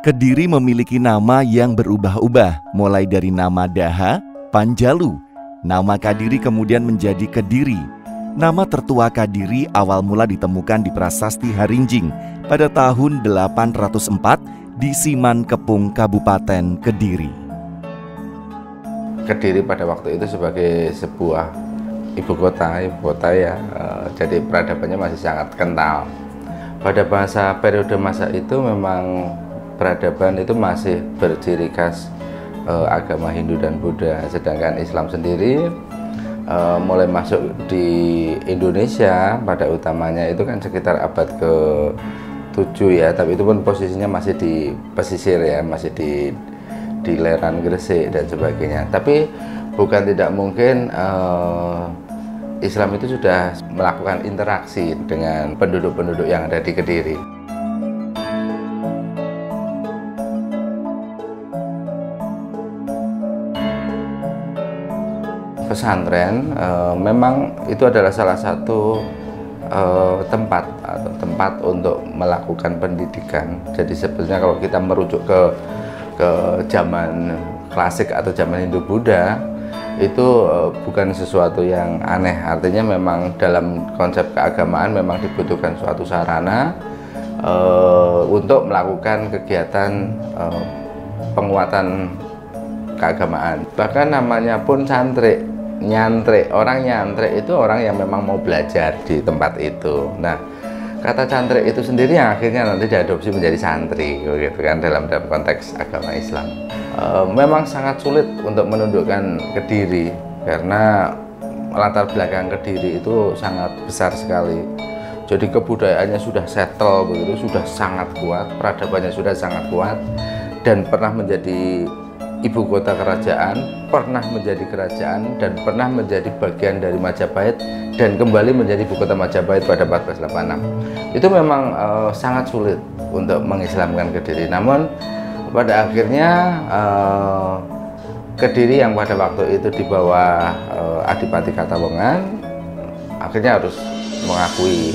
Kediri memiliki nama yang berubah-ubah, mulai dari nama Daha, Panjalu. Nama Kadiri kemudian menjadi Kediri. Nama tertua Kadiri awal mula ditemukan di Prasasti Harinjing pada tahun 804 di Siman Kepung, Kabupaten Kediri. Kediri pada waktu itu sebagai sebuah ibu kota ya, jadi peradabannya masih sangat kental. Pada periode masa itu memang peradaban itu masih berciri khas agama Hindu dan Buddha, sedangkan Islam sendiri mulai masuk di Indonesia pada utamanya itu kan sekitar abad ke-7 ya, tapi itu pun posisinya masih di pesisir ya, masih di Leran, Gresik dan sebagainya. Tapi bukan tidak mungkin Islam itu sudah melakukan interaksi dengan penduduk-penduduk yang ada di Kediri. Pesantren memang itu adalah salah satu tempat untuk melakukan pendidikan. Jadi sebetulnya kalau kita merujuk ke zaman klasik atau zaman Hindu Buddha itu bukan sesuatu yang aneh. Artinya memang dalam konsep keagamaan memang dibutuhkan suatu sarana untuk melakukan kegiatan penguatan keagamaan. Bahkan namanya pun santri. Orang nyantrik itu orang yang memang mau belajar di tempat itu. Nah, kata cantrik itu sendiri yang akhirnya nanti diadopsi menjadi santri, gitu kan, dalam konteks agama Islam. Memang sangat sulit untuk menundukkan Kediri karena latar belakang Kediri itu sangat besar sekali. Jadi kebudayaannya sudah settle begitu, sudah sangat kuat, peradabannya sudah sangat kuat, dan pernah menjadi ibu kota kerajaan, pernah menjadi kerajaan, dan pernah menjadi bagian dari Majapahit dan kembali menjadi ibu kota Majapahit pada 1486. Itu memang sangat sulit untuk mengislamkan Kediri. Namun pada akhirnya Kediri yang pada waktu itu di bawah Adipati Katawongan akhirnya harus mengakui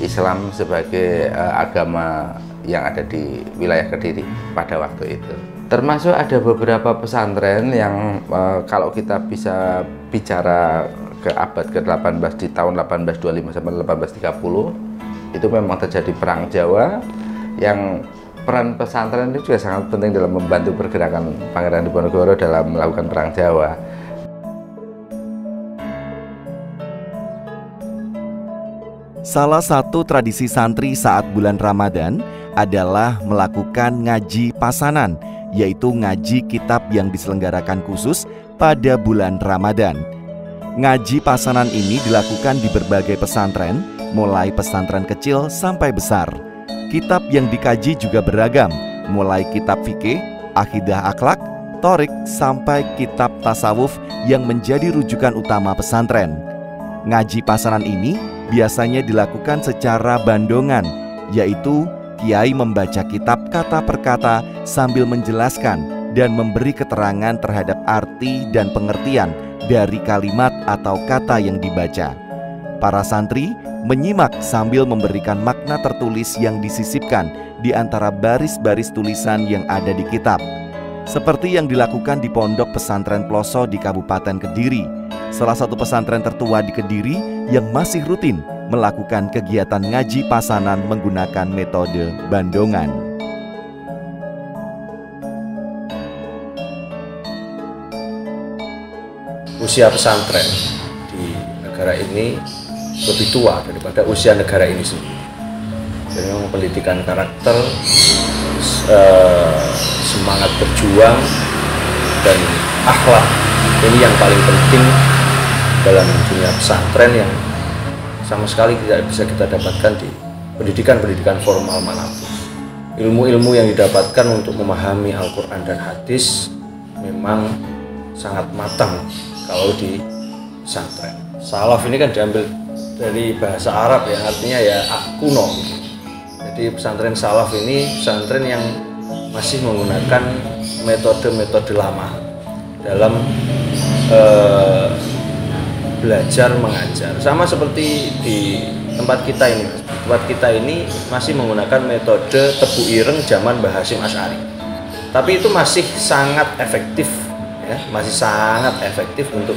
Islam sebagai agama yang ada di wilayah Kediri pada waktu itu. Termasuk ada beberapa pesantren yang kalau kita bisa bicara ke abad ke-18 di tahun 1825 sampai 1830 itu memang terjadi perang Jawa, yang peran pesantren itu juga sangat penting dalam membantu pergerakan Pangeran Diponegoro dalam melakukan perang Jawa. Salah satu tradisi santri saat bulan Ramadan adalah melakukan ngaji pasanan, yaitu ngaji kitab yang diselenggarakan khusus pada bulan Ramadan. Ngaji pasanan ini dilakukan di berbagai pesantren, mulai pesantren kecil sampai besar. Kitab yang dikaji juga beragam, mulai kitab fikih, akidah akhlak, torik, sampai kitab tasawuf yang menjadi rujukan utama pesantren. Ngaji pasanan ini biasanya dilakukan secara bandongan, yaitu kiai membaca kitab kata per kata sambil menjelaskan dan memberi keterangan terhadap arti dan pengertian dari kalimat atau kata yang dibaca. Para santri menyimak sambil memberikan makna tertulis yang disisipkan di antara baris-baris tulisan yang ada di kitab. Seperti yang dilakukan di Pondok Pesantren Ploso di Kabupaten Kediri, salah satu pesantren tertua di Kediri yang masih rutin melakukan kegiatan ngaji pasanan menggunakan metode bandongan. Usia pesantren di negara ini lebih tua daripada usia negara ini sendiri. Jadi memang pendidikan karakter, semangat berjuang, dan akhlak ini yang paling penting dalam dunia pesantren yang sama sekali tidak bisa kita dapatkan di pendidikan-pendidikan formal manapun. Ilmu-ilmu yang didapatkan untuk memahami Al-Quran dan hadis memang sangat matang kalau di pesantren. Salaf ini kan diambil dari bahasa Arab ya, artinya ya kuno. Jadi pesantren salaf ini pesantren yang masih menggunakan metode-metode lama dalam belajar mengajar, sama seperti di tempat kita ini masih menggunakan metode tebu ireng zaman Mbah Hasyim Asy'ari. Tapi itu masih sangat efektif, ya, masih sangat efektif untuk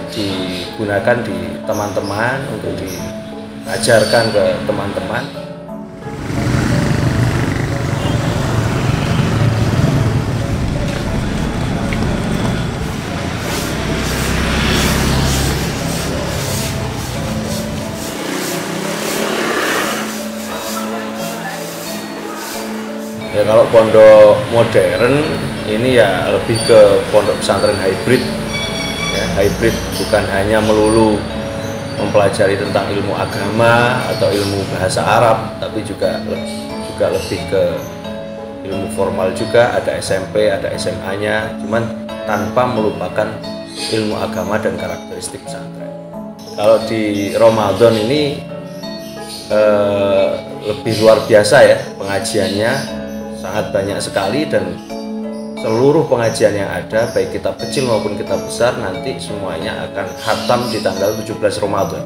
digunakan di teman-teman, untuk diajarkan ke teman-teman. Ya, kalau pondok modern ini ya lebih ke pondok pesantren hybrid, ya, hybrid, bukan hanya melulu mempelajari tentang ilmu agama atau ilmu bahasa Arab, tapi juga lebih ke ilmu formal juga, ada SMP, ada SMA-nya, cuman tanpa melupakan ilmu agama dan karakteristik pesantren. Kalau di Ramadan ini lebih luar biasa ya pengajiannya, sangat banyak sekali, dan seluruh pengajian yang ada, baik kitab kecil maupun kitab besar, nanti semuanya akan khatam di tanggal 17 Ramadan.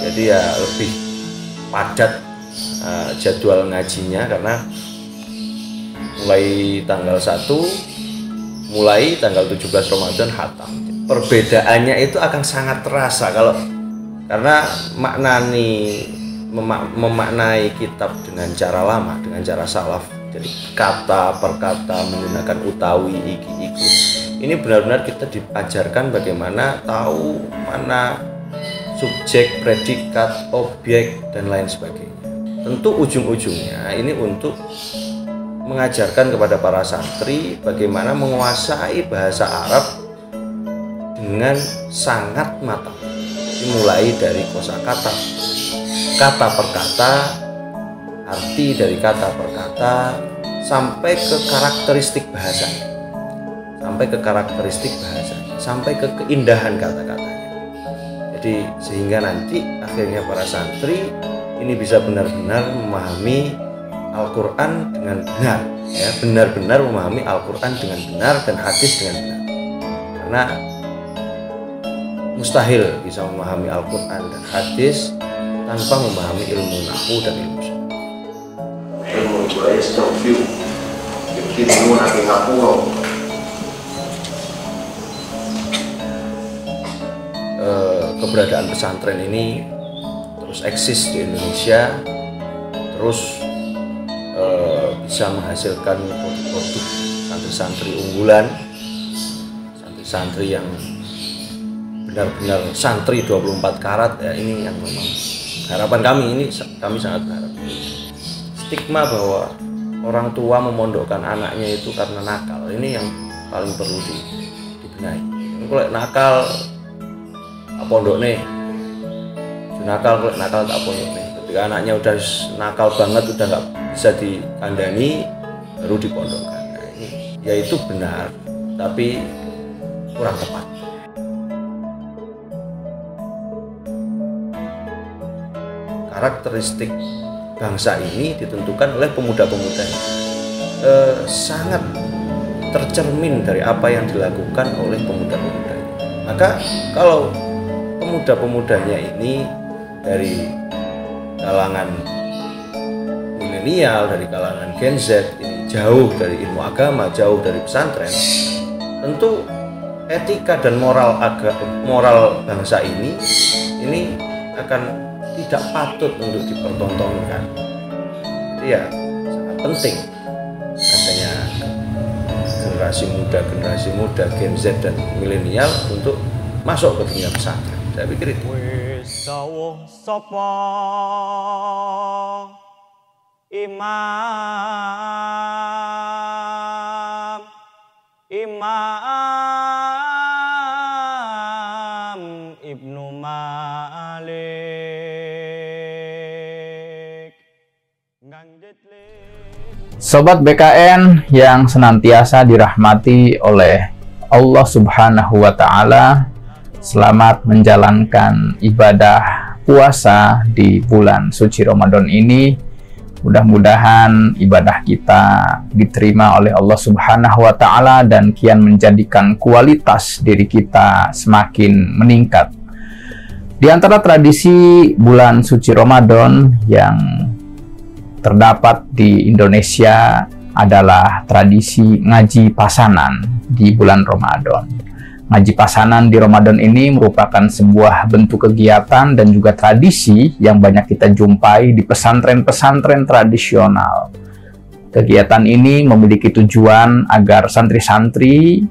Jadi ya lebih padat jadwal ngajinya, karena mulai tanggal 1, mulai tanggal 17 Ramadan khatam. Perbedaannya itu akan sangat terasa karena memaknai kitab dengan cara lama, dengan cara salaf, jadi kata per kata menggunakan utawi, iki. Ini benar-benar kita diajarkan bagaimana tahu mana subjek, predikat, objek, dan lain sebagainya. Tentu ujung-ujungnya ini untuk mengajarkan kepada para santri bagaimana menguasai bahasa Arab dengan sangat matang. Dimulai dari kosakata, kata per kata, arti dari kata per kata, sampai ke karakteristik bahasanya, sampai ke keindahan kata-katanya. Jadi sehingga nanti akhirnya para santri ini bisa benar-benar memahami Al-Quran dengan benar, ya, benar-benar memahami Al-Quran dengan benar dan hadis dengan benar. Karena mustahil bisa memahami Al-Quran dan hadis tanpa memahami ilmu nahwu dan ilmu syar'i. Ilmu itu aja sejauh view, ilmu nanti ngapuro. Keberadaan pesantren ini terus eksis di Indonesia, terus bisa menghasilkan produk-produk santri-santri unggulan, santri-santri yang benar-benar santri 24 karat, ya, ini yang memang harapan kami sangat berharap. Stigma bahwa orang tua memondokkan anaknya itu karena nakal, ini yang paling perlu dibenahi. Kalau nakal tak pondok nih, nakal tak pondok nih. Ketika anaknya udah nakal banget, udah nggak bisa dikandani, baru dipondokkan. Nah, ini yaitu benar, tapi kurang tepat. Karakteristik bangsa ini ditentukan oleh pemuda-pemudanya. Sangat tercermin dari apa yang dilakukan oleh pemuda-pemudanya. Maka kalau pemuda-pemudanya ini dari kalangan milenial, dari kalangan Gen Z, ini jauh dari ilmu agama, jauh dari pesantren, tentu etika dan moral bangsa ini akan tidak patut untuk dipertontonkan. Jadi ya sangat penting adanya generasi muda Gen Z dan milenial untuk masuk ke dunia pesantren. Saya pikir itu. Wis dawuh sapa Imam Ibnu Malik. Sobat BKN yang senantiasa dirahmati oleh Allah Subhanahu wa Ta'ala, selamat menjalankan ibadah puasa di bulan suci Ramadan ini. Mudah-mudahan ibadah kita diterima oleh Allah Subhanahu wa Ta'ala dan kian menjadikan kualitas diri kita semakin meningkat. Di antara tradisi bulan suci Ramadan yang terdapat di Indonesia adalah tradisi ngaji pasanan di bulan Ramadan. Ngaji pasanan di Ramadan ini merupakan sebuah bentuk kegiatan dan juga tradisi yang banyak kita jumpai di pesantren-pesantren tradisional. Kegiatan ini memiliki tujuan agar santri-santri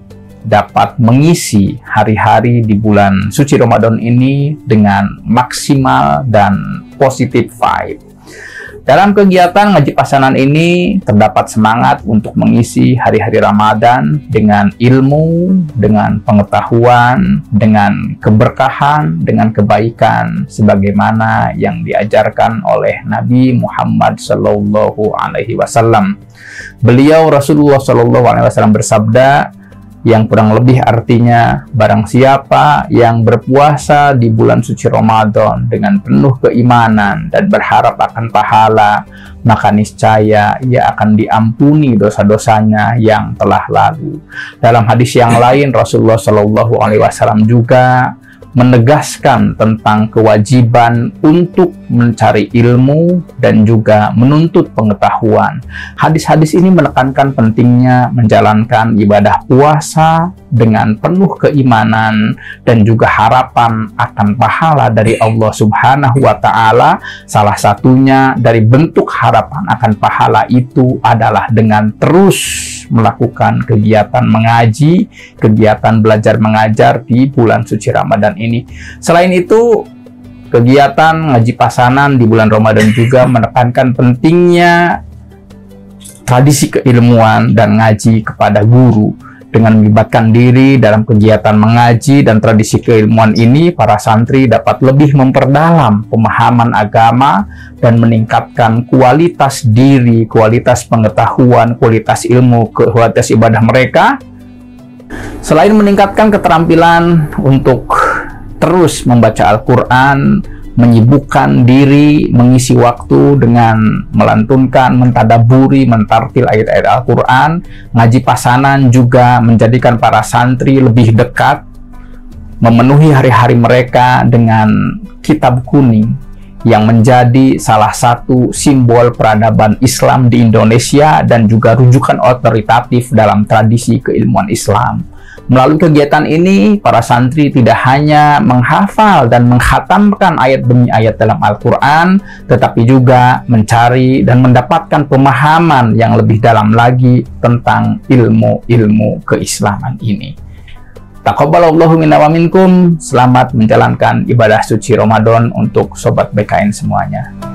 dapat mengisi hari-hari di bulan suci Ramadan ini dengan maksimal dan positif vibe. Dalam kegiatan ngaji pasanan ini terdapat semangat untuk mengisi hari-hari Ramadan dengan ilmu, dengan pengetahuan, dengan keberkahan, dengan kebaikan sebagaimana yang diajarkan oleh Nabi Muhammad SAW. Beliau Rasulullah SAW bersabda, yang kurang lebih artinya, barang siapa yang berpuasa di bulan suci Ramadan dengan penuh keimanan dan berharap akan pahala, maka niscaya ia akan diampuni dosa-dosanya yang telah lalu. Dalam hadis yang lain, Rasulullah SAW juga menegaskan tentang kewajiban untuk mencari ilmu dan juga menuntut pengetahuan. Hadis-hadis ini menekankan pentingnya menjalankan ibadah puasa dengan penuh keimanan dan juga harapan akan pahala dari Allah Subhanahu wa Ta'ala. Salah satunya dari bentuk harapan akan pahala itu adalah dengan terus melakukan kegiatan mengaji, kegiatan belajar mengajar di bulan suci Ramadan ini. Selain itu, kegiatan ngaji pasanan di bulan Ramadan juga menekankan pentingnya tradisi keilmuan dan ngaji kepada guru. Dengan melibatkan diri dalam kegiatan mengaji dan tradisi keilmuan ini, para santri dapat lebih memperdalam pemahaman agama dan meningkatkan kualitas diri, kualitas pengetahuan, kualitas ilmu, kualitas ibadah mereka. Selain meningkatkan keterampilan untuk terus membaca Al-Quran, menyibukkan diri, mengisi waktu dengan melantunkan, mentadaburi, mentartil ayat-ayat Al-Quran, ngaji pasanan juga menjadikan para santri lebih dekat, memenuhi hari-hari mereka dengan kitab kuning yang menjadi salah satu simbol peradaban Islam di Indonesia dan juga rujukan otoritatif dalam tradisi keilmuan Islam. Melalui kegiatan ini, para santri tidak hanya menghafal dan menghatamkan ayat demi ayat dalam Al-Quran, tetapi juga mencari dan mendapatkan pemahaman yang lebih dalam lagi tentang ilmu-ilmu keislaman ini. Taqabbalallahu minna wa minkum. Selamat menjalankan ibadah suci Ramadan untuk Sobat BKN semuanya.